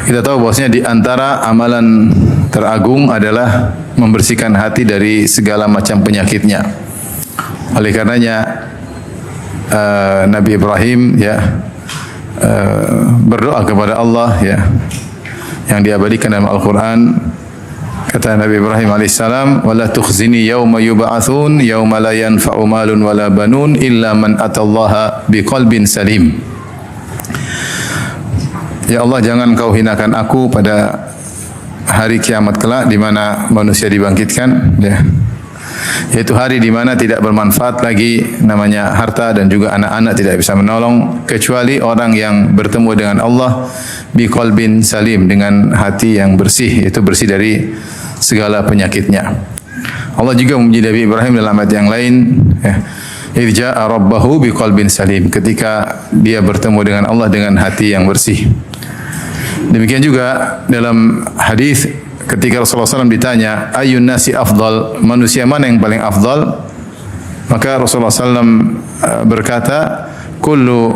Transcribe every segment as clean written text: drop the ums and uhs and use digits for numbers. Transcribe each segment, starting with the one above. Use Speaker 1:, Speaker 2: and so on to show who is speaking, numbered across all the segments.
Speaker 1: Kita tahu bahwasanya di antara amalan teragung adalah membersihkan hati dari segala macam penyakitnya. Oleh karenanya Nabi Ibrahim berdoa kepada Allah yang diabadikan dalam Al-Quran. Kata Nabi Ibrahim alaihissalam, "Wala tukhzini yauma yub'atsun yauma la yanfa'u malun wala banun illa man atallaha biqalbin salim." Ya Allah, jangan kau hinakan aku pada hari kiamat kelak di mana manusia dibangkitkan, yaitu hari di mana tidak bermanfaat lagi namanya harta dan juga anak-anak tidak bisa menolong kecuali orang yang bertemu dengan Allah biqalbin salim, dengan hati yang bersih, yaitu bersih dari segala penyakitnya. Allah juga memuji Nabi Ibrahim dalam ayat yang lain, irja'a rabbahu biqalbin salim, ketika dia bertemu dengan Allah dengan hati yang bersih. Demikian juga dalam hadis ketika Rasulullah SAW ditanya, ayun nasi afdal, manusia mana yang paling afdal? Maka Rasulullah SAW berkata, kullu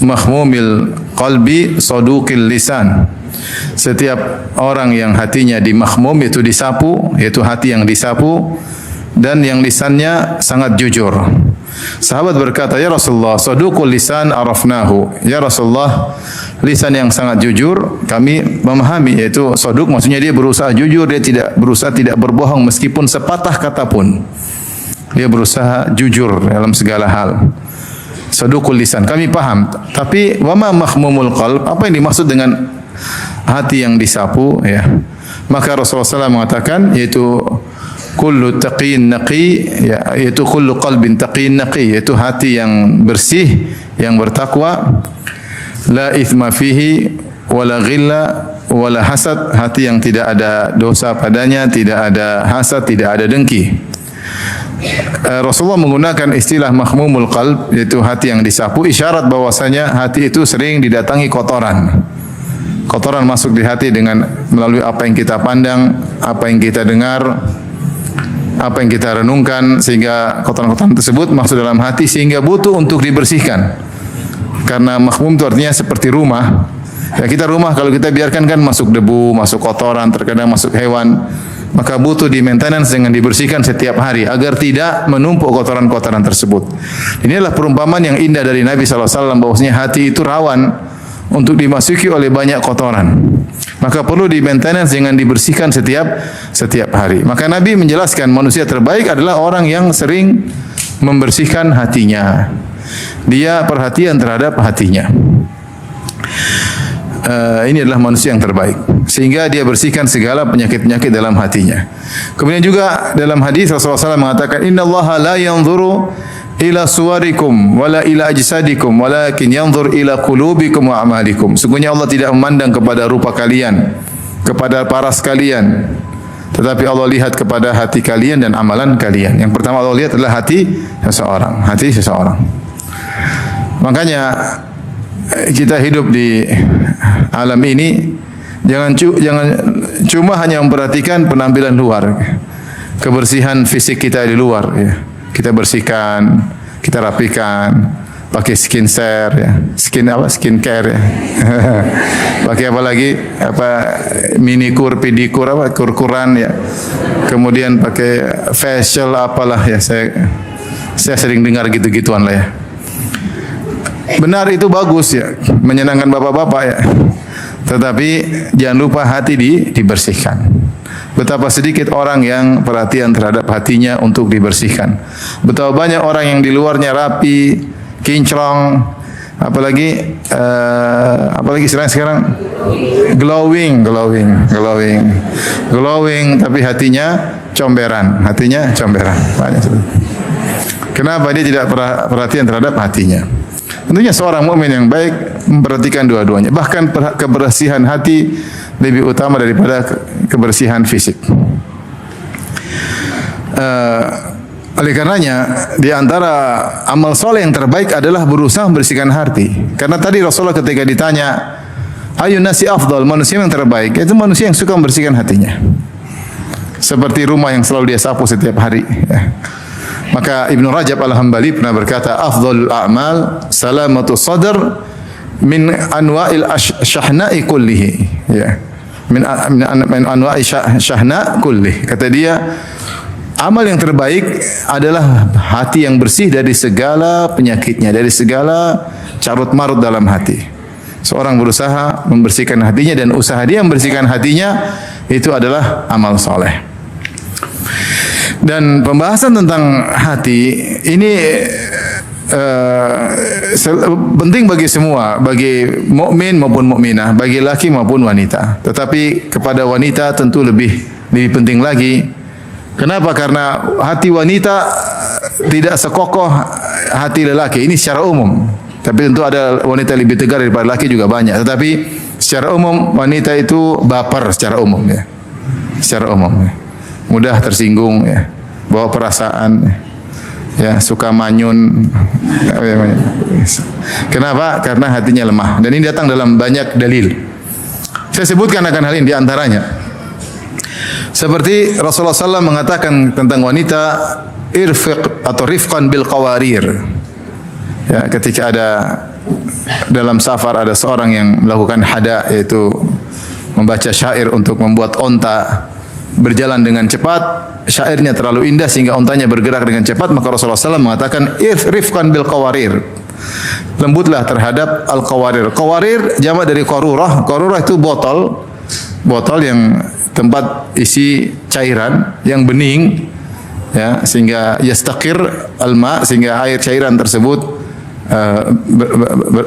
Speaker 1: mahmumil qalbi saduqil lisan. Setiap orang yang hatinya dimakhmum, itu disapu, yaitu hati yang disapu, dan yang lisannya sangat jujur. Sahabat berkata, ya Rasulullah, saduqul lisan arafnahu. Ya Rasulullah, lisan yang sangat jujur kami memahami, yaitu saduq maksudnya dia berusaha jujur, dia tidak berusaha tidak berbohong meskipun sepatah kata pun. Dia berusaha jujur dalam segala hal. Saduqul lisan kami paham, tapi wama mahmumul qalb, apa yang dimaksud dengan hati yang disapu, Maka Rasulullah SAW mengatakan, yaitu kullu taqin naqi, yaitu kullu qalbin taqin naqi, yaitu hati yang bersih, yang bertakwa, la ithma fihi wala ghilla wala hasad, hati yang tidak ada dosa padanya, tidak ada hasad, tidak ada dengki. Rasulullah menggunakan istilah mahmumul qalb, yaitu hati yang disapu, isyarat bahwasanya hati itu sering didatangi kotoran. Kotoran masuk di hati dengan melalui apa yang kita pandang, apa yang kita dengar, apa yang kita renungkan, sehingga kotoran-kotoran tersebut masuk dalam hati sehingga butuh untuk dibersihkan. Karena mahmum itu artinya seperti rumah. Kita rumah kalau kita biarkan kan masuk debu, masuk kotoran, terkadang masuk hewan. Maka butuh di maintenance dengan dibersihkan setiap hari agar tidak menumpuk kotoran-kotoran tersebut. Inilah perumpamaan yang indah dari Nabi SAW, bahwasanya hati itu rawan untuk dimasuki oleh banyak kotoran. Maka perlu di maintenance dengan dibersihkan setiap hari. Maka Nabi menjelaskan manusia terbaik adalah orang yang sering membersihkan hatinya. Dia perhatian terhadap hatinya. Ini adalah manusia yang terbaik, sehingga dia bersihkan segala penyakit-penyakit dalam hatinya. Kemudian juga dalam hadis Rasulullah SAW mengatakan, innallaha la yanzuru ila suwarikum wala ila ajsadikum walakin yanzur ila qulubikum wa a'malikum. Sungguhnya Allah tidak memandang kepada rupa kalian, kepada paras kalian, tetapi Allah lihat kepada hati kalian dan amalan kalian. Yang pertama Allah lihat adalah hati seseorang. Makanya kita hidup di alam ini jangan cuma hanya memperhatikan penampilan luar, kebersihan fisik kita di luar, kita bersihkan, kita rapikan, pakai skincare, pakai apa lagi, minikur, pedikur, kurkuran, kemudian pakai facial apalah, saya sering dengar gitu-gituan lah. Benar, itu bagus menyenangkan bapak-bapak tetapi jangan lupa hati dibersihkan. Betapa sedikit orang yang perhatian terhadap hatinya untuk dibersihkan. Betapa banyak orang yang di luarnya rapi, kinclong, apalagi istilahnya sekarang glowing, tapi hatinya comberan. Banyak. Kenapa dia tidak perhatian terhadap hatinya? Tentunya seorang mukmin yang baik memperhatikan dua-duanya. Bahkan kebersihan hati lebih utama daripada kebersihan fisik. Oleh karenanya, di antara amal soleh yang terbaik adalah berusaha membersihkan hati. Karena tadi Rasulullah ketika ditanya, ayun nasi afdal, manusia yang terbaik, itu manusia yang suka membersihkan hatinya. Seperti rumah yang selalu dia sapu setiap hari. Maka Ibnu Rajab Al-Hambali pernah berkata, afdhalul a'mal salamatu sadr min anwa'il syahna'i kullihi. Ya. Min anwa'i syahna kulli. Kata dia, amal yang terbaik adalah hati yang bersih dari segala penyakitnya, dari segala carut marut dalam hati. Seorang berusaha membersihkan hatinya dan usaha dia membersihkan hatinya itu adalah amal soleh. Dan pembahasan tentang hati ini penting bagi semua, bagi mukmin maupun mukminah, bagi laki maupun wanita. Tetapi kepada wanita tentu lebih penting lagi. Kenapa? Karena hati wanita tidak sekokoh hati lelaki. Ini secara umum. Tapi tentu ada wanita lebih tegar daripada laki juga banyak. Tetapi secara umum wanita itu baper secara umum ya. Secara umum ya. Mudah tersinggung ya. Bawa perasaan ya, suka manyun. Kenapa? Karena hatinya lemah. Dan ini datang dalam banyak dalil. Saya sebutkan akan hal ini di antaranya. Seperti Rasulullah SAW mengatakan tentang wanita, irfiq atau rifqan bil qawarir. Ya, ketika ada dalam safar ada seorang yang melakukan hada, yaitu membaca syair untuk membuat onta berjalan dengan cepat, syairnya terlalu indah sehingga ontanya bergerak dengan cepat, maka Rasulullah SAW mengatakan rifqan bil qawarir, lembutlah terhadap al qawarir. Qawarir jamak dari qarurah. Qarurah itu botol yang tempat isi cairan yang bening ya, sehingga yastaqir al-ma, sehingga air cairan tersebut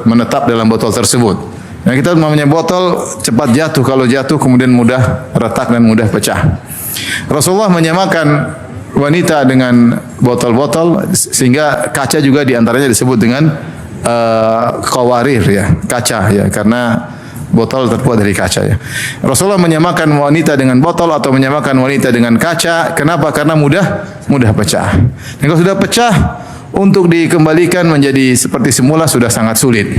Speaker 1: menetap dalam botol tersebut. Nah, kita namanya botol cepat jatuh, kalau jatuh kemudian mudah retak dan mudah pecah. Rasulullah menyamakan wanita dengan botol-botol, sehingga kaca juga diantaranya disebut dengan qawarir ya, kaca ya, karena botol terbuat dari kaca ya. Rasulullah menyamakan wanita dengan botol atau menyamakan wanita dengan kaca. Kenapa? Karena mudah pecah. Dan kalau sudah pecah, untuk dikembalikan menjadi seperti semula sudah sangat sulit.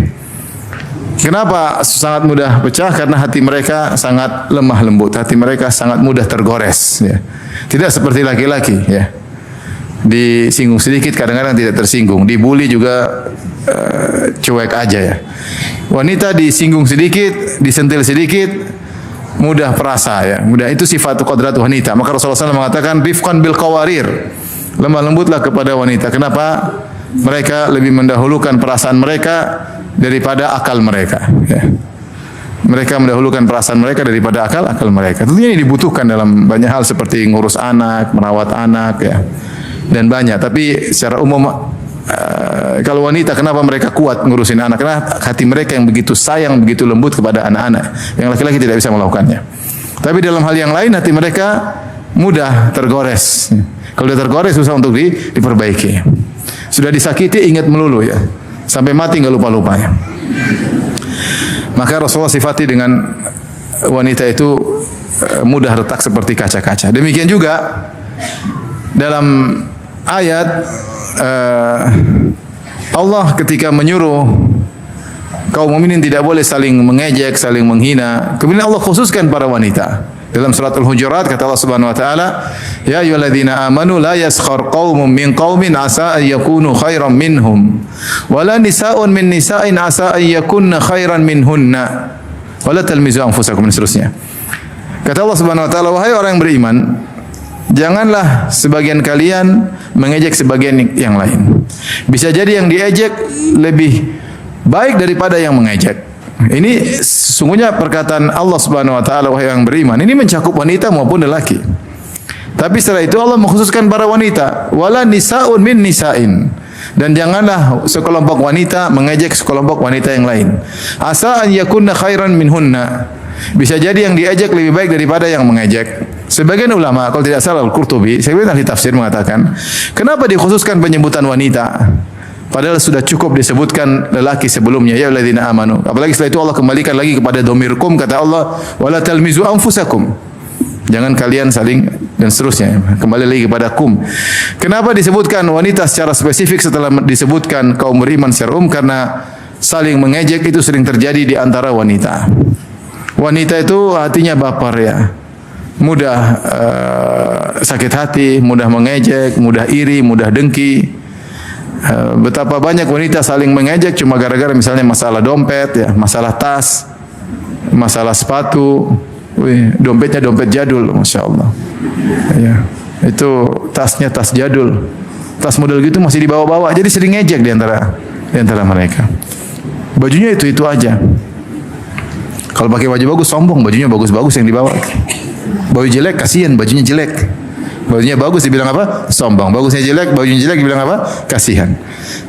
Speaker 1: Kenapa sangat mudah pecah? Karena hati mereka sangat lemah lembut, hati mereka sangat mudah tergores ya. Tidak seperti laki-laki ya. Disinggung sedikit kadang-kadang tidak tersinggung, dibully juga cuek aja ya. Wanita disinggung sedikit, disentil sedikit, mudah perasa ya. Mudah, itu sifat qadrat wanita. Maka Rasulullah SAW mengatakan rifqan bil qawarir, lemah lembutlah kepada wanita. Kenapa? Mereka lebih mendahulukan perasaan mereka daripada akal mereka ya. Mereka mendahulukan perasaan mereka daripada akal mereka. Tentunya ini dibutuhkan dalam banyak hal seperti ngurus anak, merawat anak ya, dan banyak. Tapi secara umum kalau wanita, kenapa mereka kuat ngurusin anak? Karena hati mereka yang begitu sayang, begitu lembut kepada anak-anak. Yang laki-laki tidak bisa melakukannya. Tapi dalam hal yang lain hati mereka mudah tergores. Kalau dia tergores susah untuk diperbaiki. Sudah disakiti ingat melulu ya, sampai mati nggak lupa-lupa ya. Maka Rasulullah sifati dengan wanita itu mudah retak seperti kaca-kaca. Demikian juga dalam ayat Allah ketika menyuruh kaum mukminin tidak boleh saling mengejek, saling menghina. Kemudian Allah khususkan para wanita. Dalam surat Al-Hujurat kata Allah Subhanahu wa taala, "Ya ayyuhalladzina amanu la yaskhar qaumun min qaumin asa an yakunu khairan minhum, wala nisaa'un min nisa'in asa an yakunna khairan minhunna, wala talmizu anfusakum," dan seterusnya. Kata Allah Subhanahu wa taala, wahai orang yang beriman, janganlah sebagian kalian mengejek sebagian yang lain. Bisa jadi yang diejek lebih baik daripada yang mengejek. Ini sesungguhnya perkataan Allah Subhanahu wa taala, wahai yang beriman. Ini mencakup wanita maupun lelaki. Tapi setelah itu Allah mengkhususkan para wanita, wala nisaun min nisain. Dan janganlah sekelompok wanita mengejek sekelompok wanita yang lain. Asa an yakunna khairan minhunna. Bisa jadi yang diejek lebih baik daripada yang mengejek. Sebagian ulama, kalau tidak salah Al-Qurtubi, saya kira ahli tafsir mengatakan, kenapa dikhususkan penyebutan wanita? Padahal sudah cukup disebutkan lelaki sebelumnya, ya alladzina amanu. Apalagi setelah itu Allah kembalikan lagi kepada domirkum, kata Allah, wala talmizu anfusakum. Jangan kalian saling, dan seterusnya. Kembali lagi kepada kum. Kenapa disebutkan wanita secara spesifik setelah disebutkan kaum beriman secara umum? Karena saling mengejek itu sering terjadi di antara wanita. Wanita itu hatinya baper ya. Mudah sakit hati, mudah mengejek, mudah iri, mudah dengki. Betapa banyak wanita saling mengejek cuma gara-gara misalnya masalah dompet ya, masalah tas. masalah sepatu, dompetnya dompet jadul, masya Allah. Ya, itu tasnya tas jadul, tas model gitu masih dibawa-bawa, jadi sering ngejek di antara mereka. Bajunya itu aja. Kalau pakai baju bagus sombong, bajunya bagus-bagus yang dibawa. Baju jelek kasihan, bajunya jelek. Bajunya bagus dibilang apa? Sombong. Bagusnya jelek, bajunya jelek dibilang apa? Kasihan.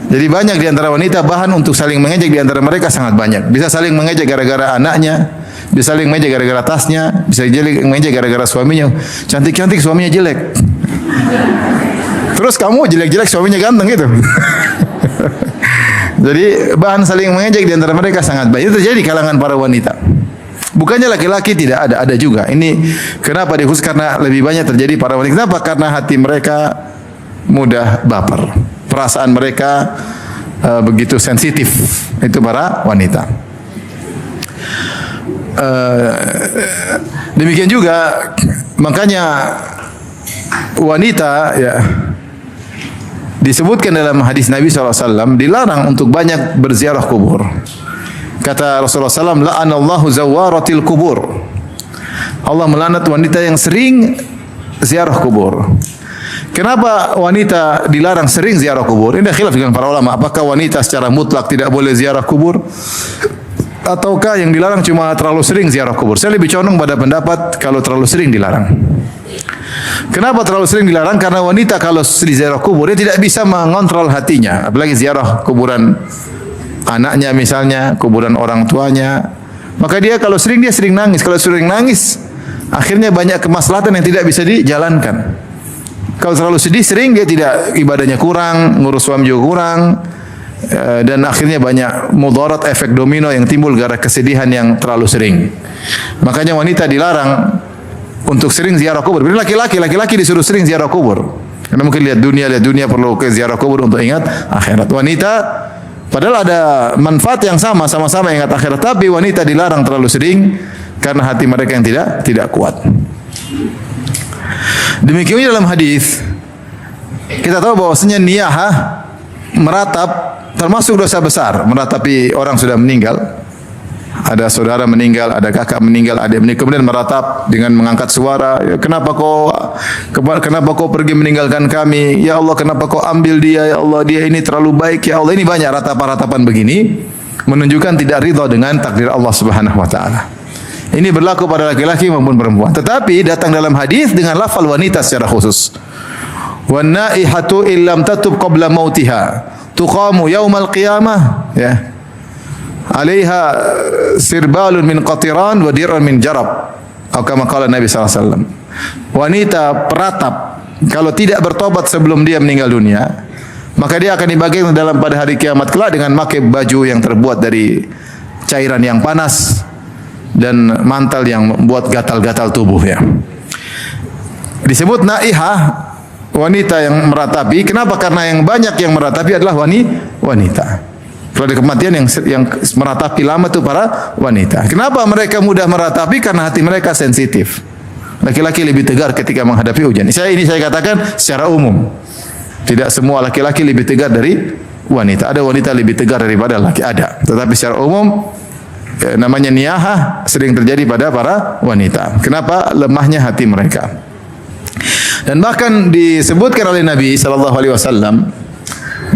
Speaker 1: Jadi banyak di antara wanita bahan untuk saling mengejek, di antara mereka sangat banyak. Bisa saling mengejek gara-gara anaknya, bisa saling mengejek gara-gara tasnya, bisa mengejek gara-gara suaminya. Cantik-cantik suaminya jelek. Terus kamu jelek-jelek suaminya ganteng gitu. Jadi bahan saling mengejek di antara mereka sangat banyak. Itu terjadi di kalangan para wanita. Bukannya laki-laki tidak ada juga. Ini kenapa dikhusus, karena lebih banyak terjadi para wanita. Kenapa? Karena hati mereka mudah baper. Perasaan mereka begitu sensitif. Itu para wanita. Demikian juga makanya wanita ya disebutkan dalam hadis Nabi SAW dilarang untuk banyak berziarah kubur. Kata Rasulullah SAW, la'anallahu zawaratil kubur. Allah melaknat wanita yang sering ziarah kubur. Kenapa wanita dilarang sering ziarah kubur? Ini khilaf dengan para ulama. Apakah wanita secara mutlak tidak boleh ziarah kubur? Ataukah yang dilarang cuma terlalu sering ziarah kubur? Saya lebih condong pada pendapat kalau terlalu sering dilarang. Kenapa terlalu sering dilarang? Karena wanita kalau ziarah kubur dia tidak bisa mengontrol hatinya, apalagi ziarah kuburan anaknya misalnya, kuburan orang tuanya. Maka dia kalau sering dia sering nangis. Kalau sering nangis, akhirnya banyak kemaslahatan yang tidak bisa dijalankan. Kalau terlalu sedih sering dia tidak, ibadahnya kurang, ngurus suami juga kurang, dan akhirnya banyak mudarat, efek domino yang timbul gara kesedihan yang terlalu sering. Makanya wanita dilarang untuk sering ziarah kubur. Bila laki-laki disuruh sering ziarah kubur. Karena mungkin lihat dunia perlu ke ziarah kubur untuk ingat akhirat. Wanita padahal ada manfaat yang sama-sama ingat akhirat, tapi wanita dilarang terlalu sering karena hati mereka yang tidak kuat. Demikian dalam hadis kita tahu bahwasanya niyahah meratap termasuk dosa besar, meratapi orang sudah meninggal. Ada saudara meninggal, ada kakak meninggal, adik meninggal, kemudian meratap dengan mengangkat suara, ya, kenapa kau pergi meninggalkan kami? Ya Allah, kenapa kau ambil dia? Ya Allah, dia ini terlalu baik. Ya Allah, ini banyak ratapan-ratapan begini menunjukkan tidak ridha dengan takdir Allah Subhanahu wa taala. Ini berlaku pada laki-laki maupun perempuan. Tetapi datang dalam hadis dengan lafal wanita secara khusus. Wan naihatu illam tatub qabla mautiha tuqamu yaumal qiyamah, ya. Alaiha sirbalun min qatiran wa dir'un min jarab. Atau kama qala Nabi sallallahu alaihi wasallam. Wanita peratap kalau tidak bertobat sebelum dia meninggal dunia, maka dia akan dibagikan dalam pada hari kiamat kelak dengan memakai baju yang terbuat dari cairan yang panas dan mantel yang membuat gatal-gatal tubuhnya. Disebut naihah, wanita yang meratapi. Kenapa? Karena yang banyak yang meratapi adalah wanita. Kalau ada kematian yang meratapi lama itu para wanita. Kenapa mereka mudah meratapi? Karena hati mereka sensitif. Laki-laki lebih tegar ketika menghadapi ujian. Ini saya katakan secara umum. Tidak semua laki-laki lebih tegar dari wanita. Ada wanita lebih tegar daripada laki, ada. Tetapi secara umum namanya niyahah sering terjadi pada para wanita. Kenapa? Lemahnya hati mereka. Dan bahkan disebutkan oleh Nabi sallallahu alaihi wasallam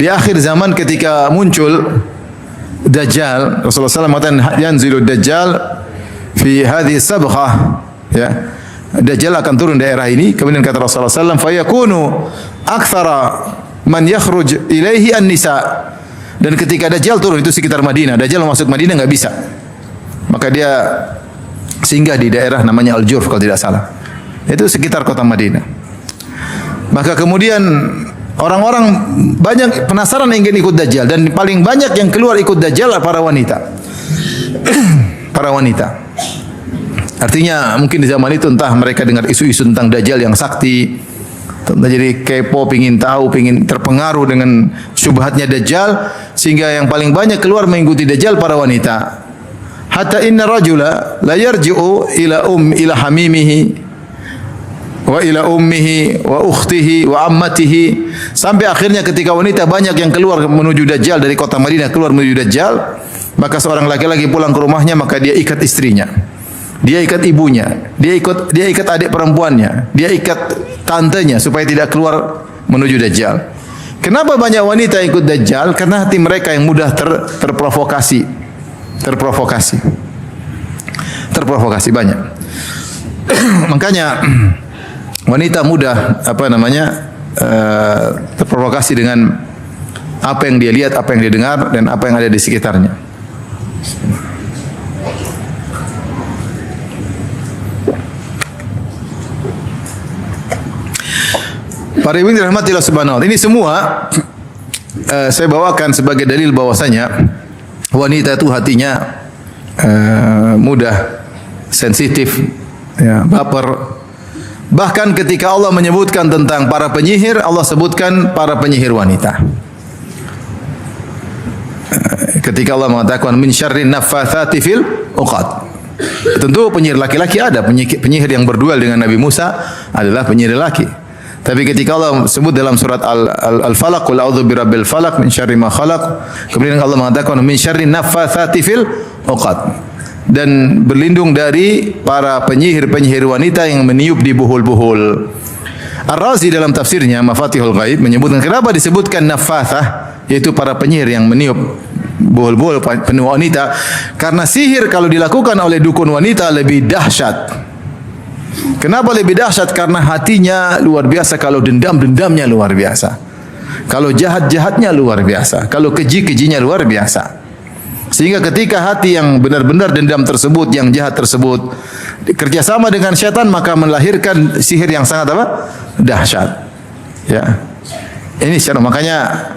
Speaker 1: di akhir zaman ketika muncul Dajjal, Rasulullah SAW mengatakan yanzilu Dajjal fi hadhihi sabghah, ya. Dajjal akan turun daerah ini. Kemudian kata Rasulullah SAW, fayakunu aktsara man yakhruj ilaihi an-nisa. Dan ketika Dajjal turun itu sekitar Madinah. Dajjal masuk Madinah enggak bisa. Maka dia singgah di daerah namanya Al-Jurf kalau tidak salah. Itu sekitar kota Madinah. Maka kemudian orang-orang banyak penasaran ingin ikut Dajjal, dan paling banyak yang keluar ikut Dajjal para wanita. Para wanita. Artinya mungkin di zaman itu entah mereka dengar isu-isu tentang Dajjal yang sakti, jadi kepo, pingin tahu, pingin terpengaruh dengan syubhatnya Dajjal, sehingga yang paling banyak keluar mengikuti Dajjal para wanita. Hatta inna rajula la yarji'u ila hamimihi wa ila ummihi wa ukhtihi wa ammatihi, sampai akhirnya ketika wanita banyak yang keluar menuju Dajjal dari kota Madinah, keluar menuju Dajjal, Maka seorang laki-laki pulang ke rumahnya, maka dia ikat istrinya, dia ikat ibunya, dia ikat adik perempuannya, dia ikat tantenya supaya tidak keluar menuju Dajjal. Kenapa banyak wanita ikut Dajjal? Karena hati mereka yang mudah terprovokasi banyak. Makanya wanita mudah terprovokasi dengan apa yang dia lihat, apa yang dia dengar, dan apa yang ada di sekitarnya. Para ibu dirahmati Allah Subhanahu wa taala. Ini semua saya bawakan sebagai dalil bahwasanya wanita itu hatinya mudah sensitif, ya, baper. Bahkan ketika Allah menyebutkan tentang para penyihir, Allah sebutkan para penyihir wanita. Ketika Allah mengatakan min syarrin naffatsati fil uqad. Tentu penyihir laki-laki ada, penyihir yang berduel dengan Nabi Musa adalah penyihir laki. Tapi ketika Allah sebut dalam surat Al-Falaq, qul a'udzu birabbil falaq min syarri ma khalaq, kemudian Allah mengatakan min syarri naffatsati fil uqad, dan berlindung dari para penyihir-penyihir wanita yang meniup di buhul-buhul. Ar-Razi dalam tafsirnya Mafatihul Ghaib menyebutkan kenapa disebutkan naffatsah, yaitu para penyihir yang meniup buhul-buhul penuh wanita, karena sihir kalau dilakukan oleh dukun wanita lebih dahsyat. Kenapa lebih dahsyat? Karena hatinya luar biasa, kalau dendam-dendamnya luar biasa, kalau jahat-jahatnya luar biasa, kalau keji-kejinya luar biasa. Sehingga ketika hati yang benar-benar dendam tersebut, yang jahat tersebut, kerjasama dengan syaitan, maka melahirkan sihir yang sangat dahsyat. Ya, ini secara, makanya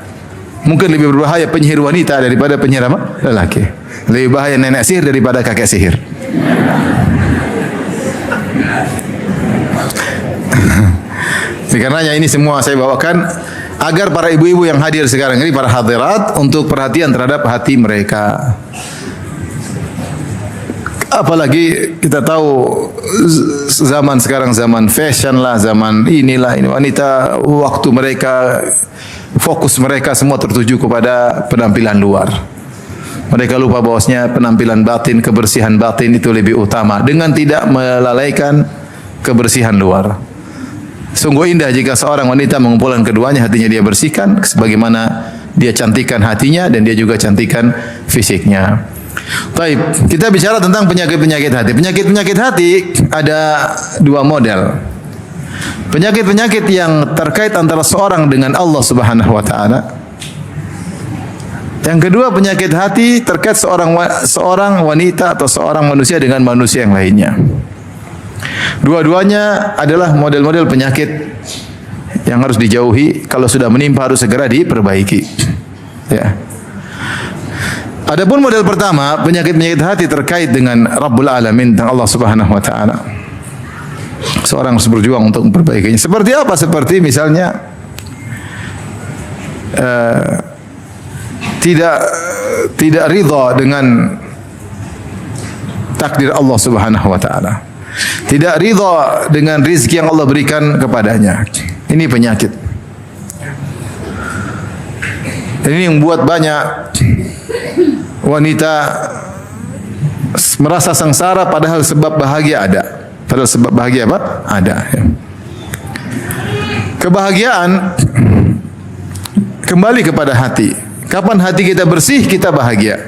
Speaker 1: mungkin lebih berbahaya penyihir wanita daripada penyihir lelaki. Lebih bahaya nenek sihir daripada kakek sihir. Karenanya ini semua saya bawakan agar para ibu-ibu yang hadir sekarang ini, para hadirat, untuk perhatian terhadap hati mereka. Apalagi kita tahu zaman sekarang zaman fashion lah, zaman inilah, ini wanita, waktu mereka, fokus mereka semua tertuju kepada penampilan luar. Mereka lupa bahwasanya penampilan batin, kebersihan batin itu lebih utama, dengan tidak melalaikan kebersihan luar. Sungguh indah jika seorang wanita mengumpulkan keduanya, hatinya dia bersihkan sebagaimana dia cantikan hatinya dan dia juga cantikan fisiknya. Baik, kita bicara tentang penyakit-penyakit hati. Penyakit-penyakit hati ada dua model. Penyakit-penyakit yang terkait antara seorang dengan Allah Subhanahu wa taala. Yang kedua, penyakit hati terkait seorang wanita atau seorang manusia dengan manusia yang lainnya. Dua-duanya adalah model-model penyakit yang harus dijauhi. Kalau sudah menimpa harus segera diperbaiki. Ya. Adapun model pertama, penyakit-penyakit hati terkait dengan Rabbul Alamin, tentang Allah Subhanahu wa taala. Seorang harus berjuang untuk memperbaikinya. Seperti apa? Seperti misalnya tidak ridha dengan takdir Allah Subhanahu wa taala. Tidak ridha dengan rizki yang Allah berikan kepadanya. Ini penyakit. Ini yang buat banyak wanita merasa sengsara padahal sebab bahagia ada. Padahal sebab bahagia apa? Ada. Kebahagiaan kembali kepada hati. Kapan hati kita bersih, kita bahagia.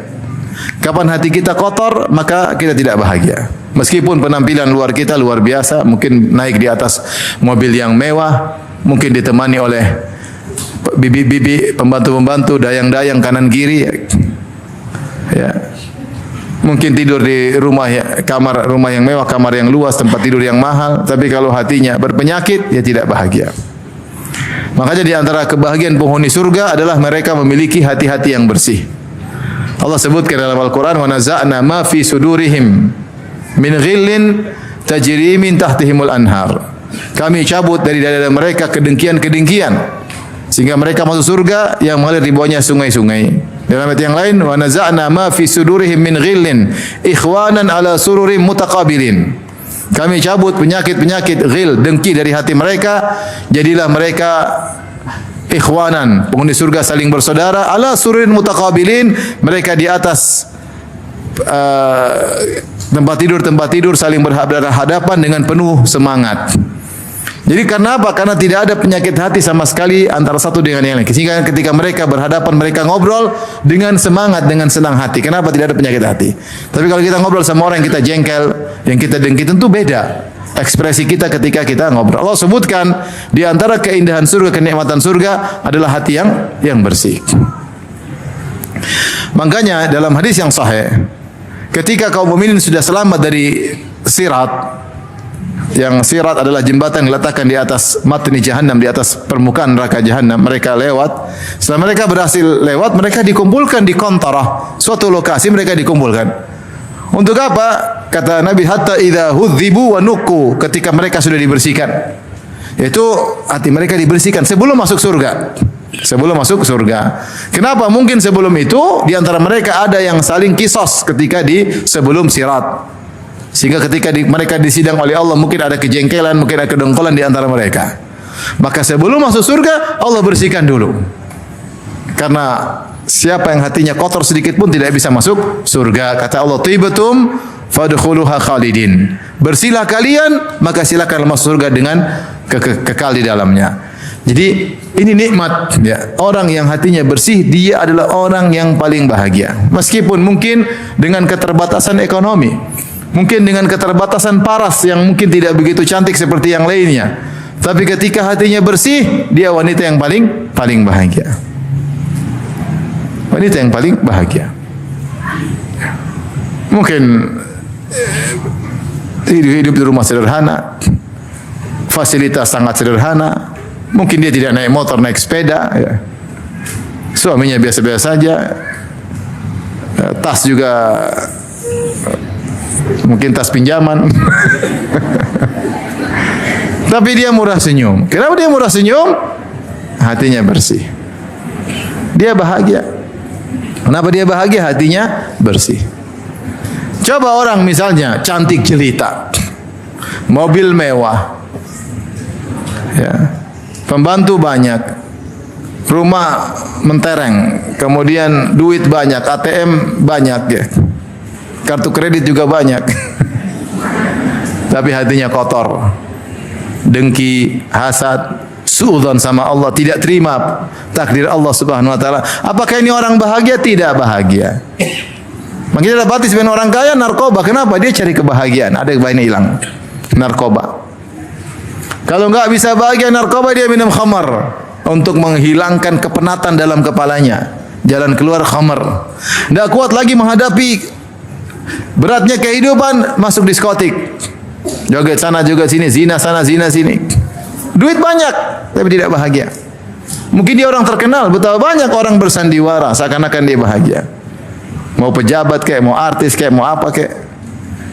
Speaker 1: Kapan hati kita kotor, maka kita tidak bahagia. Meskipun penampilan luar kita luar biasa, mungkin naik di atas mobil yang mewah, mungkin ditemani oleh bibi-bibi, pembantu-pembantu, dayang-dayang kanan kiri, ya. Mungkin tidur di rumah rumah yang mewah, kamar yang luas, tempat tidur yang mahal, tapi kalau hatinya berpenyakit, ya tidak bahagia. Makanya di antara kebahagiaan penghuni surga adalah mereka memiliki hati-hati yang bersih. Allah sebutkan dalam Al-Quran, wa naza'na ma fi sudurihim min ghillin tajri min tahtihimul anhar. Kami cabut dari dada mereka kedengkian-kedengkian sehingga mereka masuk surga yang mengalir di bawahnya sungai-sungai. Dalam ayat yang lain, wa naza'na ma fi sudurihim min ghillin ikhwanan ala sururin mutaqabilin. Kami cabut penyakit-penyakit ghil, dengki dari hati mereka, jadilah mereka ikhwanan, penghuni surga saling bersaudara, ala sururin mutaqabilin, mereka di atas tempat tidur saling berhadapan dengan penuh semangat. Jadi karena apa? Karena tidak ada penyakit hati sama sekali antara satu dengan yang lain. Sehingga ketika mereka berhadapan, mereka ngobrol dengan semangat, dengan senang hati. Kenapa tidak ada penyakit hati? Tapi kalau kita ngobrol sama orang yang kita jengkel, yang kita dengki, tentu beda ekspresi kita ketika kita ngobrol. Allah sebutkan di antara keindahan surga, kenikmatan surga adalah hati yang bersih. Makanya dalam hadis yang sahih, ketika kaum mukminin sudah selamat dari sirat, yang sirat adalah jembatan yang diletakkan di atas matni jahannam, di atas permukaan neraka jahannam, mereka lewat. Setelah mereka berhasil lewat, mereka dikumpulkan di qantarah, suatu lokasi mereka dikumpulkan. Untuk apa? Kata Nabi, hatta idza hudzibu wa nuqu, ketika mereka sudah dibersihkan. Yaitu hati mereka dibersihkan sebelum masuk surga. Sebelum masuk surga. Kenapa? Mungkin sebelum itu di antara mereka ada yang saling kisos ketika di sebelum sirat. Sehingga ketika mereka disidang oleh Allah, mungkin ada kejengkelan, mungkin ada kedengkolan di antara mereka. Maka sebelum masuk surga, Allah bersihkan dulu. Karena siapa yang hatinya kotor sedikit pun tidak bisa masuk surga. Kata Allah, tibatum fadkhuluha khalidin. Bersihlah kalian, maka silakan masuk surga dengan kekal di dalamnya. Jadi ini nikmat ya. Orang yang hatinya bersih, dia adalah orang yang paling bahagia. Meskipun mungkin dengan keterbatasan ekonomi, mungkin dengan keterbatasan paras yang mungkin tidak begitu cantik seperti yang lainnya. Tapi ketika hatinya bersih, dia wanita yang paling bahagia. Wanita yang paling bahagia. Mungkin hidup di rumah sederhana, fasilitas sangat sederhana. Mungkin dia tidak naik motor, naik sepeda. Ya. Suaminya biasa-biasa saja. Tas juga mungkin tas pinjaman. Tapi dia murah senyum. Kenapa dia murah senyum? Hatinya bersih. Dia bahagia. Kenapa dia bahagia? Hatinya bersih. Coba orang misalnya cantik jelita, mobil mewah, ya, pembantu banyak, rumah mentereng, kemudian duit banyak, ATM banyak, ya, kartu kredit juga banyak, tapi hatinya kotor, dengki, hasad, suudzon sama Allah, tidak terima takdir Allah Subhanahu wa taala. Apakah ini orang bahagia? Tidak bahagia. Makanya dapati sebagian orang kaya narkoba. Kenapa? Dia cari kebahagiaan. Ada kebahagiaan hilang. Narkoba. Kalau enggak bisa bahagia narkoba, dia minum khamar untuk menghilangkan kepenatan dalam kepalanya. Jalan keluar khamar. Enggak kuat lagi menghadapi beratnya kehidupan, masuk diskotik. Joget sana joget sini, zina sana zina sini. Duit banyak tapi tidak bahagia. Mungkin dia orang terkenal, betapa banyak orang bersandiwara seakan-akan dia bahagia. Mau pejabat kayak, mau artis kayak, mau apa kayak,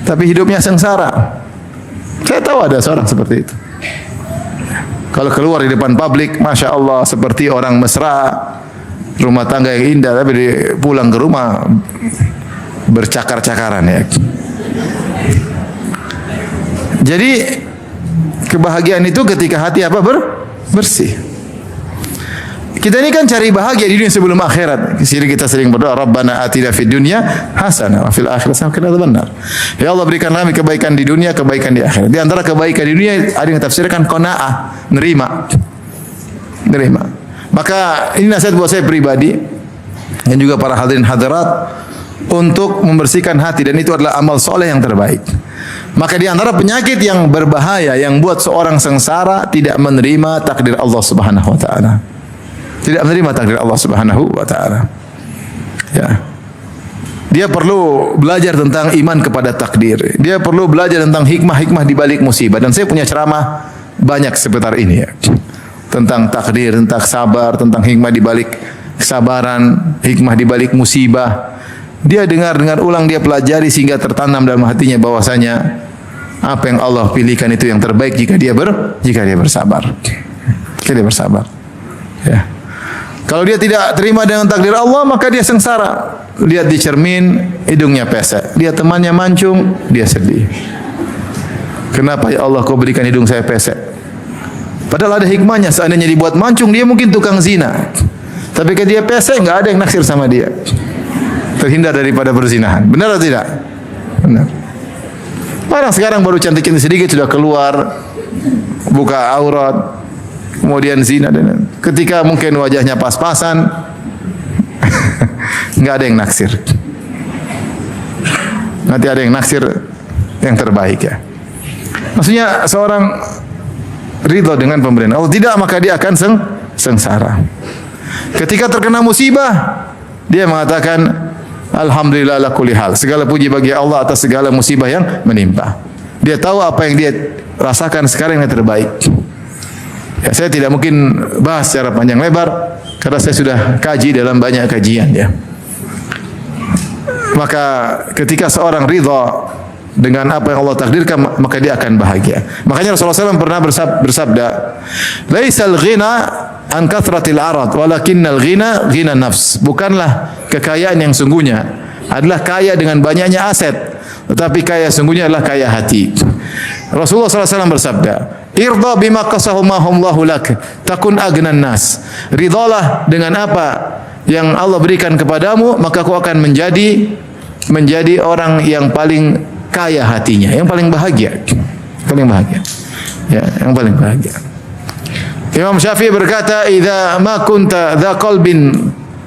Speaker 1: tapi hidupnya sengsara. Saya tahu ada seorang seperti itu. Kalau keluar di depan publik, masya Allah seperti orang mesra, rumah tangga yang indah, tapi pulang ke rumah bercakar-cakaran ya. Jadi kebahagiaan itu ketika hati apa bersih. Kita ini kan cari bahagia di dunia sebelum akhirat. Jadi kita sering berdoa, Rabbana atina fid dunya hasanah wa fil akhirati hasanah wa qina adzabannar. Ya Allah, berikan kami kebaikan di dunia, kebaikan di akhirat. Di antara kebaikan di dunia ada yang tafsirkan qanaah, nerima. Nerima. Maka ini nasihat buat saya pribadi dan juga para hadirin hadirat untuk membersihkan hati, dan itu adalah amal soleh yang terbaik. Maka di antara penyakit yang berbahaya yang buat seorang sengsara, tidak menerima takdir Allah Subhanahu wa taala. Tidak menerima takdir Allah Subhanahu wa taala. Ya. Dia perlu belajar tentang iman kepada takdir. Dia perlu belajar tentang hikmah-hikmah di balik musibah, dan saya punya ceramah banyak seputar ini ya. Tentang takdir, tentang sabar, tentang hikmah di balik kesabaran, hikmah di balik musibah. Dia dengar ulang, dia pelajari sehingga tertanam dalam hatinya bahwasanya apa yang Allah pilihkan itu yang terbaik jika dia bersabar. Jika dia bersabar. Ya. Kalau dia tidak terima dengan takdir Allah, maka dia sengsara. Lihat di cermin, hidungnya pesek. Lihat temannya mancung, dia sedih. Kenapa ya Allah kau berikan hidung saya pesek? Padahal ada hikmahnya. Seandainya dibuat mancung, dia mungkin tukang zina. Tapi ketika dia pesek, enggak ada yang naksir sama dia. terhindar daripada perzinahan. Benar atau tidak? Benar. Orang sekarang baru cantik-cantik sedikit sudah keluar, buka aurat, kemudian zina, dan ketika mungkin wajahnya pas-pasan, nggak ada yang naksir. Nanti ada yang naksir yang terbaik ya. Maksudnya seorang ridho dengan pemberian Allah, tidak maka dia akan sengsara. Ketika terkena musibah, dia mengatakan alhamdulillah ala kulli hal. Segala puji bagi Allah atas segala musibah yang menimpa. Dia tahu apa yang dia rasakan sekarang yang terbaik. Ya, saya tidak mungkin bahas secara panjang lebar karena saya sudah kaji dalam banyak kajian ya. Maka ketika seorang ridha dengan apa yang Allah takdirkan, maka dia akan bahagia. Makanya Rasulullah SAW pernah bersabda, "Laisal ghina an kathratil arad, walakinnal ghina ghina nafs." Bukanlah kekayaan yang sungguhnya adalah kaya dengan banyaknya aset, tetapi kaya sungguhnya adalah kaya hati. Rasulullah SAW bersabda, "Irda bima qasahumahumullahu lak, takun agnan nas." Ridhalah dengan apa yang Allah berikan kepadamu, maka kau akan menjadi orang yang paling kaya hatinya, yang paling bahagia. Paling bahagia. Ya, yang paling bahagia. Imam Syafi'i berkata, "Idza ma kunta dza qalbin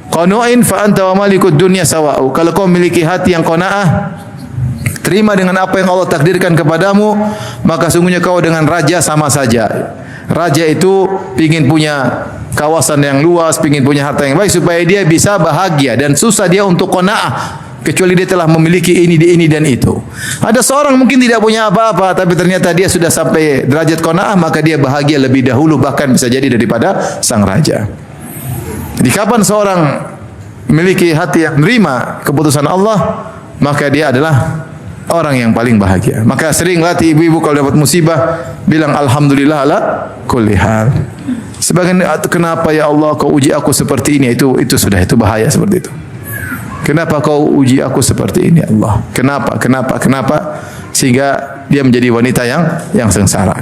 Speaker 1: qanu'in fa anta wa malikud dunya sawa'u." Kalau kau memiliki hati yang qanaah, terima dengan apa yang Allah takdirkan kepadamu, maka sungguhnya kau dengan raja sama saja. Raja itu ingin punya kawasan yang luas, ingin punya harta yang baik supaya dia bisa bahagia, dan susah dia untuk qanaah kecuali dia telah memiliki ini dan itu. Ada seorang mungkin tidak punya apa-apa, tapi ternyata dia sudah sampai derajat qanaah, maka dia bahagia lebih dahulu, bahkan bisa jadi daripada sang raja. Jadi kapan seorang memiliki hati yang menerima keputusan Allah, maka dia adalah orang yang paling bahagia. Maka sering latih ibu-ibu kalau dapat musibah bilang alhamdulillah ala kulli hal. Sebagian, kenapa ya Allah kau uji aku seperti ini? Itu sudah, itu bahaya seperti itu. Kenapa kau uji aku seperti ini Allah? Kenapa? Sehingga dia menjadi wanita yang sengsara.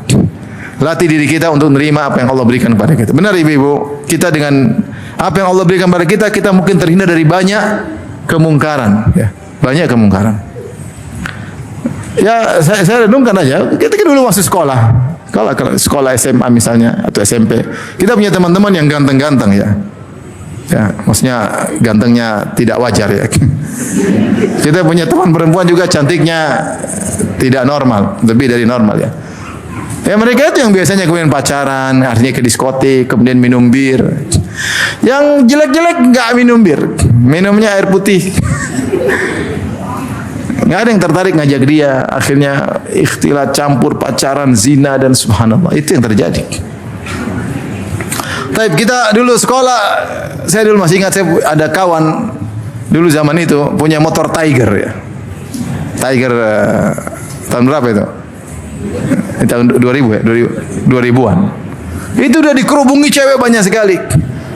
Speaker 1: Latih diri kita untuk menerima apa yang Allah berikan kepada kita. Benar ibu-ibu, kita dengan apa yang Allah berikan kepada kita, kita mungkin terhindar dari banyak kemungkaran. Ya, banyak kemungkaran. Ya, saya renungkan aja. Ketika dulu masih sekolah, kalau sekolah SMA misalnya atau SMP, kita punya teman-teman yang ganteng-ganteng ya. Ya, maksudnya gantengnya tidak wajar ya. Kita punya teman perempuan juga cantiknya tidak normal, lebih dari normal ya. Ya mereka itu yang biasanya kemudian pacaran, akhirnya ke diskotik, kemudian minum bir. Yang jelek-jelek nggak minum bir, minumnya air putih. Nggak ada yang tertarik ngajak dia, akhirnya ikhtilat, campur, pacaran, zina, dan subhanallah, itu yang terjadi. Tapi kita dulu sekolah, saya dulu masih ingat, saya ada kawan dulu zaman itu punya motor Tiger ya. Tiger tahun berapa itu? Tahun 2000 ya, 2000-an. Itu udah dikerubungi cewek banyak sekali.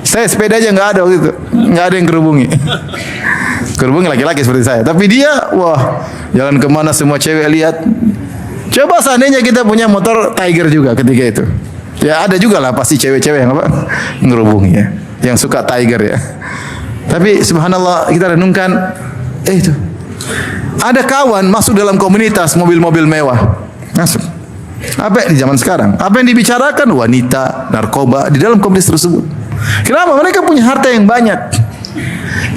Speaker 1: Saya sepeda aja nggak ada waktu itu, nggak ada yang kerubungi. Kerubungi laki-laki seperti saya. Tapi dia, wah, jalan kemana semua cewek lihat. Coba seandainya kita punya motor Tiger juga ketika itu. Ya ada juga lah pasti cewek-cewek yang apa ngerubungi ya, yang suka Tiger ya. Tapi subhanallah kita renungkan, itu ada kawan masuk dalam komunitas mobil-mobil mewah, masuk. Apa di zaman sekarang? Apa yang dibicarakan? Wanita, narkoba di dalam komunitas tersebut. Kenapa? Mereka punya harta yang banyak.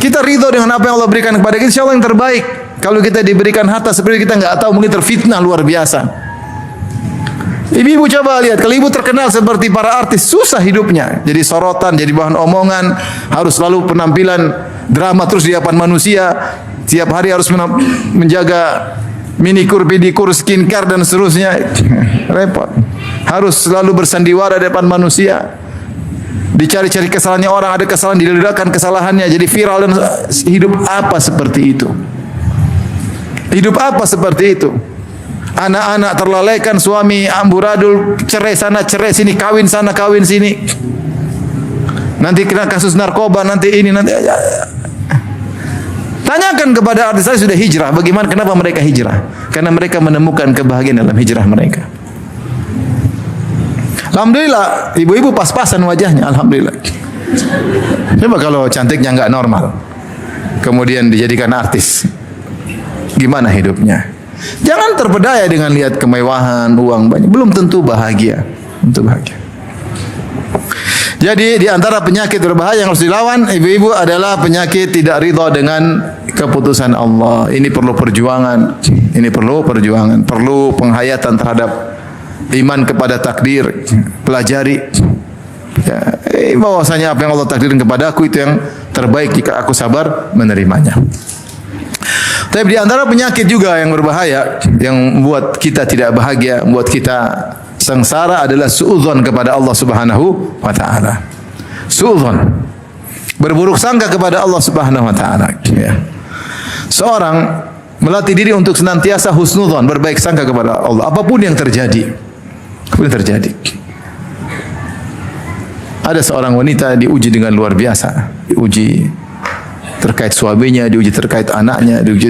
Speaker 1: Kita ridho dengan apa yang Allah berikan kepada kita, insya Allah yang terbaik. Kalau kita diberikan harta seperti kita nggak tahu, mungkin terfitnah luar biasa. Ibu-ibu coba lihat, kalau ibu terkenal seperti para artis, susah hidupnya. Jadi sorotan, jadi bahan omongan, harus selalu penampilan drama terus di hadapan manusia. Tiap hari harus menjaga minikur, pedikur, skincare dan seterusnya. Repot. Harus selalu bersandiwara di hadapan manusia. Dicari-cari kesalahannya orang, ada kesalahan, diledakan kesalahannya, jadi viral. Dan hidup apa seperti itu? Hidup apa seperti itu? Anak-anak terlalaikan, suami amburadul, cerai sana cerai sini, kawin sana kawin sini. Nanti kena kasus narkoba, nanti ini nanti. Tanyakan kepada artis saya sudah hijrah, bagaimana, kenapa mereka hijrah? Karena mereka menemukan kebahagiaan dalam hijrah mereka. Alhamdulillah, ibu-ibu pas-pasan wajahnya, alhamdulillah. Coba kalau cantiknya nggak normal, kemudian dijadikan artis. Gimana hidupnya? Jangan terpedaya dengan lihat kemewahan, uang banyak. Belum tentu bahagia. Tentu bahagia. Jadi di antara penyakit berbahaya yang harus dilawan ibu-ibu adalah penyakit tidak ridha dengan keputusan Allah. Ini perlu perjuangan. Ini perlu perjuangan. Perlu penghayatan terhadap iman kepada takdir. Pelajari. Ya, bahwasanya apa yang Allah takdirkan kepada aku itu yang terbaik jika aku sabar menerimanya. Tapi di antara penyakit juga yang berbahaya yang membuat kita tidak bahagia, membuat kita sengsara adalah suudzon kepada Allah Subhanahu wa taala. Suudzon. Berburuk sangka kepada Allah Subhanahu wa taala, ya. Seorang melatih diri untuk senantiasa husnudzon, berbaik sangka kepada Allah apapun yang terjadi. Apapun yang terjadi. Ada seorang wanita diuji dengan luar biasa, diuji terkait suaminya, diuji terkait anaknya, diuji